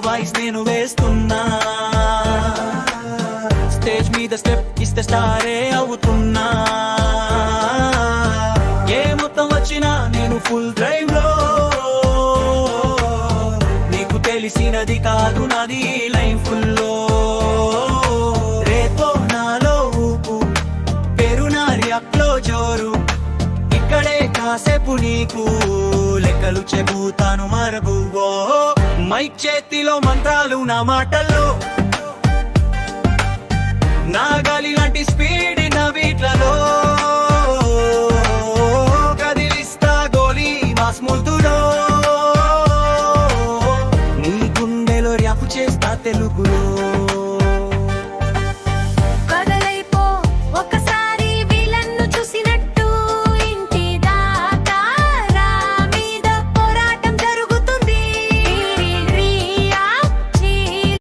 Voice నేను వేస్తున్నా. Stage మీద స్టెప్ ఇస్తే స్టారే అవుతున్నా. ఏ మొత్తం వచ్చినా నేను ఫుల్ డ్రైవ్ లో. నీకు తెలిసినది కాదు నాది లైఫ్ లో. రేతో నాలో ఊపు, పేరు నా ర్యాప్ లో జోరు. ఇక్కడే కాసేపు నీకు లెక్కలు చెబుతాను మరగు. మైక్ చేతిలో మంత్రాలు నా మాటల్లో.